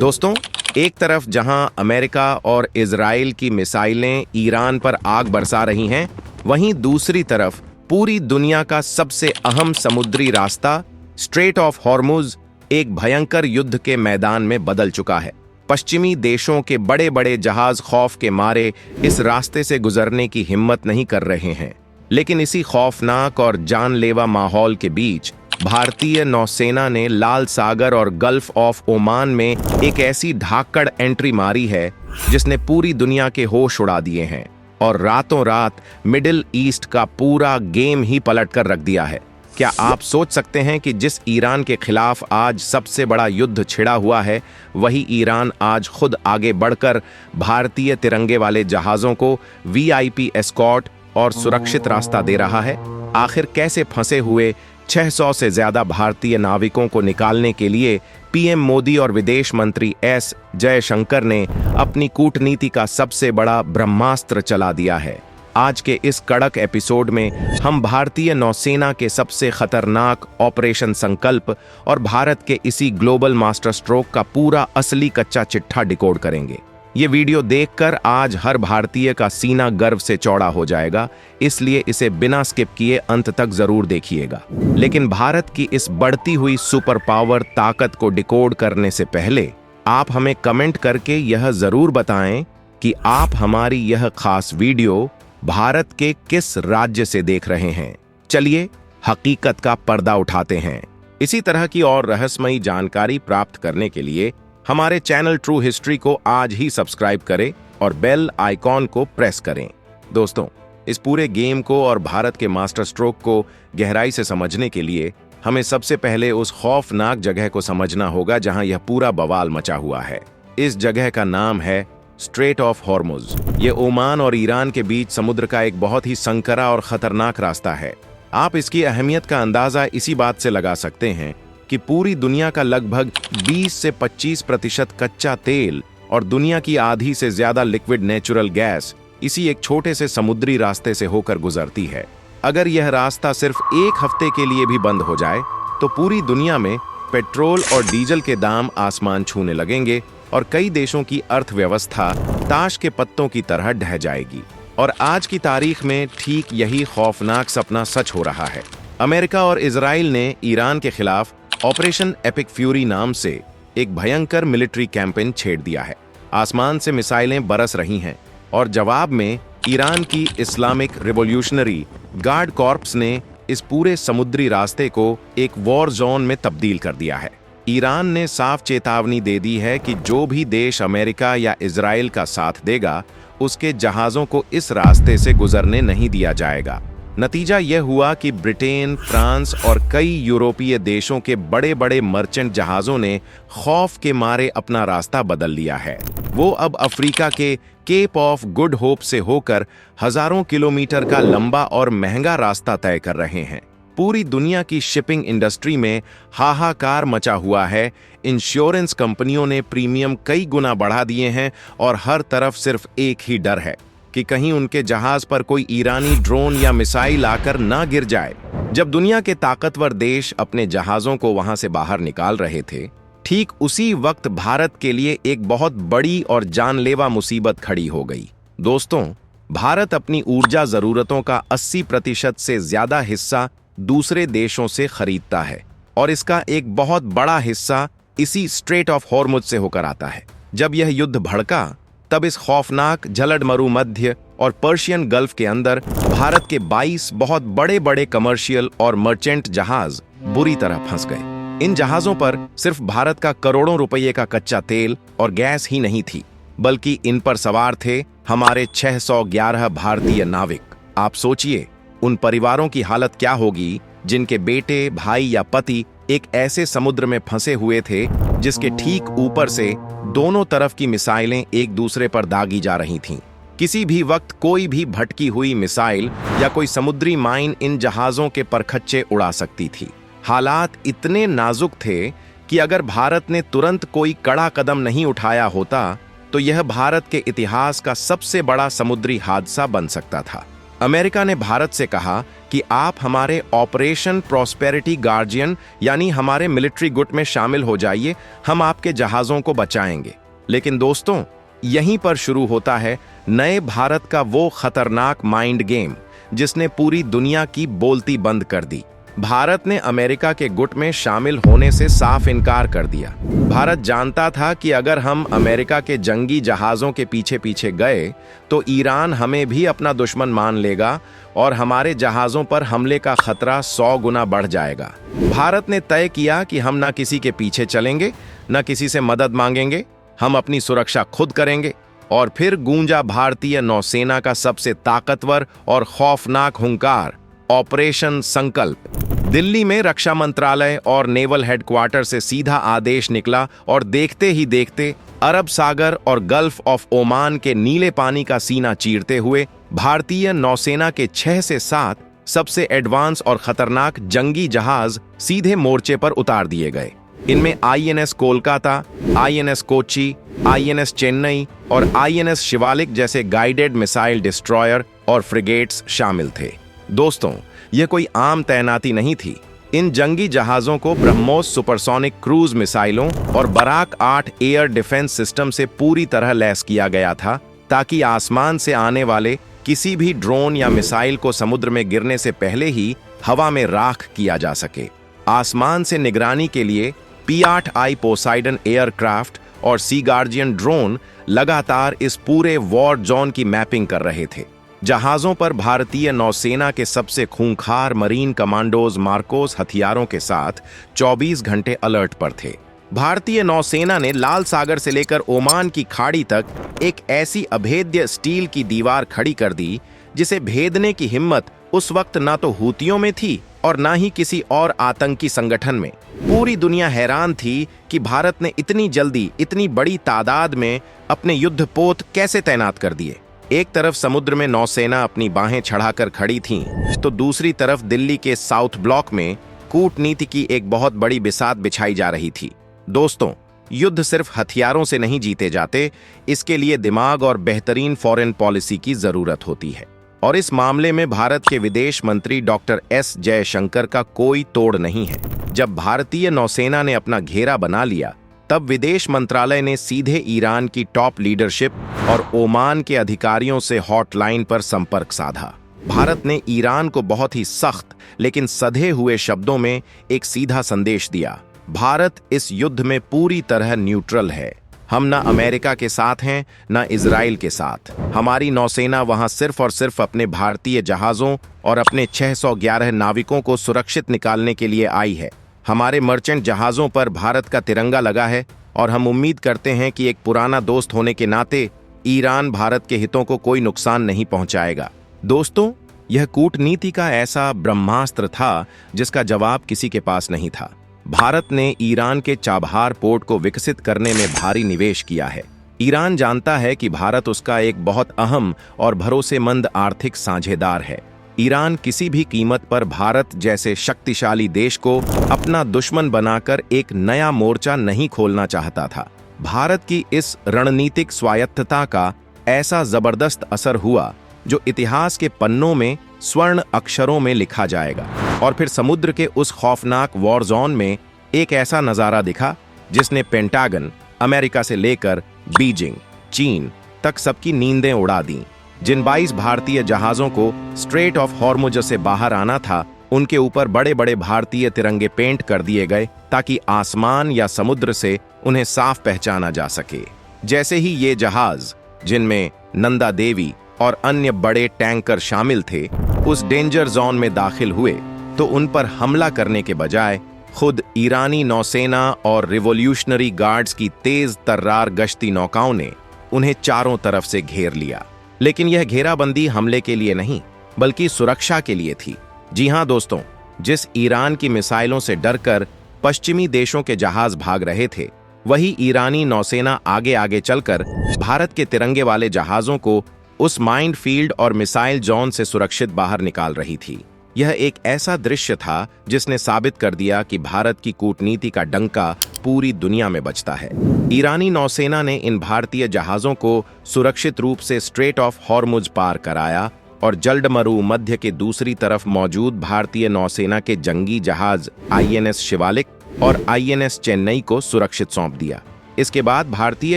दोस्तों, एक तरफ जहां अमेरिका और इजराइल की मिसाइलें ईरान पर आग बरसा रही हैं, वहीं दूसरी तरफ पूरी दुनिया का सबसे अहम समुद्री रास्ता स्ट्रेट ऑफ हॉर्मुज एक भयंकर युद्ध के मैदान में बदल चुका है। पश्चिमी देशों के बड़े बड़े जहाज खौफ के मारे इस रास्ते से गुजरने की हिम्मत नहीं कर रहे हैं, लेकिन इसी खौफनाक और जानलेवा माहौल के बीच भारतीय नौसेना ने लाल सागर और गल्फ ऑफ ओमान में एक ऐसी धाकड़ एंट्री मारी है जिसने पूरी दुनिया के होश उड़ा दिए हैं और रातों रात मिडिल ईस्ट का पूरा गेम ही पलट कर रख दिया है। क्या आप सोच सकते हैं कि जिस ईरान के खिलाफ आज सबसे बड़ा युद्ध छिड़ा हुआ है, वही ईरान आज खुद आगे बढ़कर भारतीय तिरंगे वाले जहाजों को वीआईपी एस्कॉर्ट और सुरक्षित रास्ता दे रहा है? आखिर कैसे फंसे हुए 600 से ज्यादा भारतीय नाविकों को निकालने के लिए पीएम मोदी और विदेश मंत्री एस जयशंकर ने अपनी कूटनीति का सबसे बड़ा ब्रह्मास्त्र चला दिया है? आज के इस कड़क एपिसोड में हम भारतीय नौसेना के सबसे खतरनाक ऑपरेशन संकल्प और भारत के इसी ग्लोबल मास्टर स्ट्रोक का पूरा असली कच्चा चिट्ठा डिकोड करेंगे। ये वीडियो देखकर आज हर भारतीय का सीना गर्व से चौड़ा हो जाएगा, इसलिए इसे बिना स्किप किए अंत तक जरूर देखिएगा। लेकिन भारत की इस बढ़ती हुई सुपर पावर ताकत को डिकोड करने से पहले आप हमें कमेंट करके यह जरूर बताएं कि आप हमारी यह खास वीडियो भारत के किस राज्य से देख रहे हैं। चलिए हकीकत का पर्दा उठाते हैं। इसी तरह की और रहस्यमयी जानकारी प्राप्त करने के लिए हमारे चैनल ट्रू हिस्ट्री को आज ही सब्सक्राइब करें और बेल आइकॉन को प्रेस करें। दोस्तों, इस पूरे गेम को और भारत के मास्टर स्ट्रोक को गहराई से समझने के लिए हमें सबसे पहले उस खौफनाक जगह को समझना होगा जहां यह पूरा बवाल मचा हुआ है। इस जगह का नाम है स्ट्रेट ऑफ हॉर्मुज। ये ओमान और ईरान के बीच समुद्र का एक बहुत ही संकरा और खतरनाक रास्ता है। आप इसकी अहमियत का अंदाजा इसी बात से लगा सकते हैं कि पूरी दुनिया का लगभग 20 से 25% कच्चा तेल और दुनिया की आधी से ज्यादा लिक्विड नेचुरल गैस इसी एक छोटे से समुद्री रास्ते से होकर गुजरती है। अगर यह रास्ता सिर्फ एक हफ्ते के लिए भी बंद हो जाए तो पूरी दुनिया में पेट्रोल और डीजल के दाम आसमान छूने लगेंगे और कई देशों की अर्थव्यवस्था ताश के पत्तों की तरह ढह जाएगी। और आज की तारीख में ठीक यही खौफनाक सपना सच हो रहा है। अमेरिका और इजराइल ने ईरान के खिलाफ ऑपरेशन एपिक फ्यूरी नाम से एक भयंकर मिलिट्री कैंपेन छेड़ दिया है। आसमान से मिसाइलें बरस रही हैं और जवाब में ईरान की इस्लामिक रिवॉल्यूशनरी गार्ड कॉर्प्स ने इस पूरे समुद्री रास्ते को एक वॉर जोन में तब्दील कर दिया है। ईरान ने साफ चेतावनी दे दी है कि जो भी देश अमेरिका या इजराइल का साथ देगा, उसके जहाजों को इस रास्ते से गुजरने नहीं दिया जाएगा। नतीजा यह हुआ कि ब्रिटेन, फ्रांस और कई यूरोपीय देशों के बड़े बड़े मर्चेंट जहाजों ने खौफ के मारे अपना रास्ता बदल लिया है। वो अब अफ्रीका के केप ऑफ गुड होप से होकर हजारों किलोमीटर का लंबा और महंगा रास्ता तय कर रहे हैं। पूरी दुनिया की शिपिंग इंडस्ट्री में हाहाकार मचा हुआ है। इंश्योरेंस कंपनियों ने प्रीमियम कई गुना बढ़ा दिए हैं और हर तरफ सिर्फ एक ही डर है कि कहीं उनके जहाज पर कोई ईरानी ड्रोन या मिसाइल आकर ना गिर जाए। जब दुनिया के ताकतवर देश अपने जहाजों को वहां से बाहर निकाल रहे थे, ठीक उसी वक्त भारत के लिए एक बहुत बड़ी और जानलेवा मुसीबत खड़ी हो गई। दोस्तों, भारत अपनी ऊर्जा जरूरतों का 80% से ज्यादा हिस्सा दूसरे देशों से खरीदता है और इसका एक बहुत बड़ा हिस्सा इसी स्ट्रेट ऑफ हॉर्मुज से होकर आता है। जब यह युद्ध भड़का, तब इस खौफनाक जलडमरू मध्य और पर्शियन गल्फ के अंदर भारत के 22 बहुत बड़े बड़े कमर्शियल और मर्चेंट जहाज बुरी तरह फंस गए। इन जहाजों पर सिर्फ भारत का करोड़ों रुपये का कच्चा तेल और गैस ही नहीं थी, बल्कि इन पर सवार थे हमारे 611 भारतीय नाविक। आप सोचिए उन परिवारों की हालत क्या होगी जिनके बेटे, भाई या पति एक ऐसे समुद्र में फंसे हुए थे जिसके ठीक ऊपर से दोनों तरफ की मिसाइलें एक दूसरे पर दागी जा रही थीं। किसी भी वक्त कोई भी भटकी हुई मिसाइल या कोई समुद्री माइन इन जहाजों के परखच्चे उड़ा सकती थी। हालात इतने नाजुक थे कि अगर भारत ने तुरंत कोई कड़ा कदम नहीं उठाया होता तो यह भारत के इतिहास का सबसे बड़ा समुद्री हादसा बन सकता था। अमेरिका ने भारत से कहा कि आप हमारे ऑपरेशन प्रॉस्पेरिटी गार्जियन यानी हमारे मिलिट्री गुट में शामिल हो जाइए, हम आपके जहाजों को बचाएंगे। लेकिन दोस्तों, यहीं पर शुरू होता है नए भारत का वो खतरनाक माइंड गेम जिसने पूरी दुनिया की बोलती बंद कर दी। भारत ने अमेरिका के गुट में शामिल होने से साफ इनकार कर दिया। भारत जानता था कि अगर हम अमेरिका के जंगी जहाज़ों के पीछे पीछे गए तो ईरान हमें भी अपना दुश्मन मान लेगा और हमारे जहाज़ों पर हमले का खतरा 100 गुना बढ़ जाएगा। भारत ने तय किया कि हम न किसी के पीछे चलेंगे, न किसी से मदद मांगेंगे, हम अपनी सुरक्षा खुद करेंगे। और फिर गूंजा भारतीय नौसेना का सबसे ताकतवर और खौफनाक हुंकार, ऑपरेशन संकल्प। दिल्ली में रक्षा मंत्रालय और नेवल हेडक्वार्टर से सीधा आदेश निकला और देखते ही देखते अरब सागर और गल्फ ऑफ ओमान के नीले पानी का सीना चीरते हुए भारतीय नौसेना के 6 से 7 सबसे एडवांस और खतरनाक जंगी जहाज सीधे मोर्चे पर उतार दिए गए। इनमें INS Kolkata, INS Kochi, INS Chennai और आईएनएस शिवालिक जैसे गाइडेड मिसाइल डिस्ट्रॉयर और फ्रिगेट्स शामिल थे। दोस्तों, यह कोई आम तैनाती नहीं थी। इन जंगी जहाज़ों को ब्रह्मोस सुपरसोनिक क्रूज मिसाइलों और बराक 8 एयर डिफेंस सिस्टम से पूरी तरह लैस किया गया था ताकि आसमान से आने वाले किसी भी ड्रोन या मिसाइल को समुद्र में गिरने से पहले ही हवा में राख किया जा सके। आसमान से निगरानी के लिए P-8I पोसाइडन एयरक्राफ्ट और सी गार्जियन ड्रोन लगातार इस पूरे वॉर जोन की मैपिंग कर रहे थे। जहाजों पर भारतीय नौसेना के सबसे खूंखार मरीन कमांडोज मार्कोस हथियारों के साथ 24 घंटे अलर्ट पर थे। भारतीय नौसेना ने लाल सागर से लेकर ओमान की खाड़ी तक एक ऐसी अभेद्य स्टील की दीवार खड़ी कर दी जिसे भेदने की हिम्मत उस वक्त ना तो हूतियों में थी और ना ही किसी और आतंकी संगठन में। पूरी दुनिया हैरान थी कि भारत ने इतनी जल्दी इतनी बड़ी तादाद में अपने युद्धपोत कैसे तैनात कर दिए। एक तरफ समुद्र में नौसेना अपनी बाहें चढ़ाकर खड़ी थी, तो दूसरी तरफ दिल्ली के साउथ ब्लॉक में कूटनीति की एक बहुत बड़ी बिसात बिछाई जा रही थी। दोस्तों, युद्ध सिर्फ हथियारों से नहीं जीते जाते, इसके लिए दिमाग और बेहतरीन फॉरेन पॉलिसी की जरूरत होती है। और इस मामले में भारत के विदेश मंत्री डॉक्टर एस जयशंकर का कोई तोड़ नहीं है। जब भारतीय नौसेना ने अपना घेरा बना लिया, तब विदेश मंत्रालय ने सीधे ईरान की टॉप लीडरशिप और ओमान के अधिकारियों से हॉटलाइन पर संपर्क साधा। भारत ने ईरान को बहुत ही सख्त लेकिन सधे हुए शब्दों में एक सीधा संदेश दिया, भारत इस युद्ध में पूरी तरह न्यूट्रल है। हम न अमेरिका के साथ हैं न इजराइल के साथ। हमारी नौसेना वहां सिर्फ और सिर्फ अपने भारतीय जहाजों और अपने 611 नाविकों को सुरक्षित निकालने के लिए आई है। हमारे मर्चेंट जहाजों पर भारत का तिरंगा लगा है और हम उम्मीद करते हैं कि एक पुराना दोस्त होने के नाते ईरान भारत के हितों को कोई नुकसान नहीं पहुंचाएगा। दोस्तों, यह कूटनीति का ऐसा ब्रह्मास्त्र था जिसका जवाब किसी के पास नहीं था। भारत ने ईरान के चाबहार पोर्ट को विकसित करने में भारी निवेश किया है। ईरान जानता है कि भारत उसका एक बहुत अहम और भरोसेमंद आर्थिक साझेदार है। ईरान किसी भी कीमत पर भारत जैसे शक्तिशाली देश को अपना दुश्मन बनाकर एक नया मोर्चा नहीं खोलना चाहता था। भारत की इस रणनीतिक स्वायत्तता का ऐसा जबरदस्त असर हुआ जो इतिहास के पन्नों में स्वर्ण अक्षरों में लिखा जाएगा। और फिर समुद्र के उस खौफनाक वॉर जोन में एक ऐसा नजारा दिखा जिसने पेंटागन, अमेरिका से लेकर बीजिंग, चीन तक सबकी नींदें उड़ा दी। जिन 22 भारतीय जहाजों को स्ट्रेट ऑफ हॉर्मुज से बाहर आना था, उनके ऊपर बड़े बड़े भारतीय तिरंगे पेंट कर दिए गए ताकि आसमान या समुद्र से उन्हें साफ पहचाना जा सके। जैसे ही ये जहाज, जिनमें नंदा देवी और अन्य बड़े टैंकर शामिल थे, उस डेंजर जोन में दाखिल हुए तो उन पर हमला करने के बजाय खुद ईरानी नौसेना और रिवॉल्यूशनरी गार्ड्स की तेज तर्रार गश्ती नौकाओं ने उन्हें चारों तरफ से घेर लिया। लेकिन यह घेराबंदी हमले के लिए नहीं बल्कि सुरक्षा के लिए थी। जी हां दोस्तों, जिस ईरान की मिसाइलों से डरकर पश्चिमी देशों के जहाज भाग रहे थे, वही ईरानी नौसेना आगे आगे चलकर भारत के तिरंगे वाले जहाजों को उस माइंड फील्ड और मिसाइल जोन से सुरक्षित बाहर निकाल रही थी। यह एक ऐसा दृश्य था जिसने साबित कर दिया कि भारत की कूटनीति का डंका पूरी दुनिया में बजता है। ईरानी नौसेना ने इन भारतीय जहाजों को सुरक्षित रूप से स्ट्रेट ऑफ हॉर्मुज पार कराया और जलडमरू मध्य के दूसरी तरफ मौजूद भारतीय नौसेना के जंगी जहाज आईएनएस शिवालिक और आईएनएस चेन्नई को सुरक्षित सौंप दिया। इसके बाद भारतीय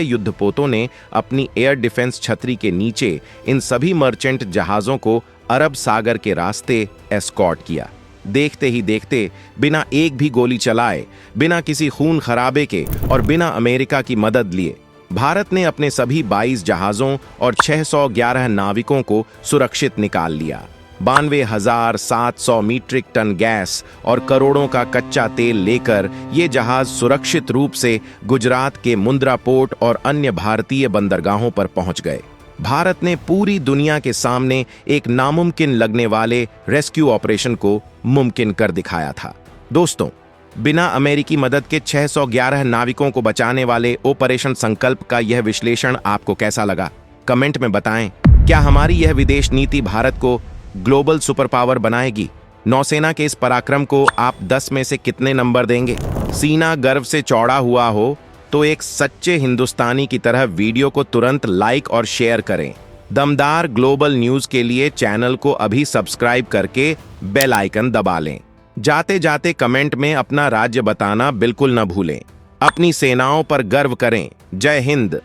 युद्धपोतों ने अपनी एयर डिफेंस छतरी के नीचे इन सभी मर्चेंट जहाजों को अरब सागर के रास्ते एस्कॉर्ट किया। देखते ही देखते, बिना एक भी गोली चलाए, बिना किसी खून खराबे के और बिना अमेरिका की मदद लिए भारत ने अपने सभी 22 जहाजों और 611 नाविकों को सुरक्षित निकाल लिया। 92,700 मीट्रिक टन गैस और करोड़ों का कच्चा तेल लेकर ये जहाज सुरक्षित रूप से गुजरात के मुंद्रा पोर्ट और अन्य भारतीय बंदरगाहों पर पहुंच गए। भारत ने पूरी दुनिया के सामने एक नामुमकिन लगने वाले रेस्क्यू ऑपरेशन को मुमकिन कर दिखाया था। दोस्तों, बिना अमेरिकी मदद के 611 नाविकों को बचाने वाले ऑपरेशन संकल्प का यह विश्लेषण आपको कैसा लगा? कमेंट में बताएं। क्या हमारी यह विदेश नीति भारत को ग्लोबल सुपर पावर बनाएगी? नौसेना के इस पराक्रम को आप 10 में से कितने नंबर देंगे? सीना गर्व से चौड़ा हुआ हो तो एक सच्चे हिंदुस्तानी की तरह वीडियो को तुरंत लाइक और शेयर करें। दमदार ग्लोबल न्यूज के लिए चैनल को अभी सब्सक्राइब करके बेल आइकन दबा लें। जाते जाते कमेंट में अपना राज्य बताना बिल्कुल न भूलें। अपनी सेनाओं पर गर्व करें। जय हिंद।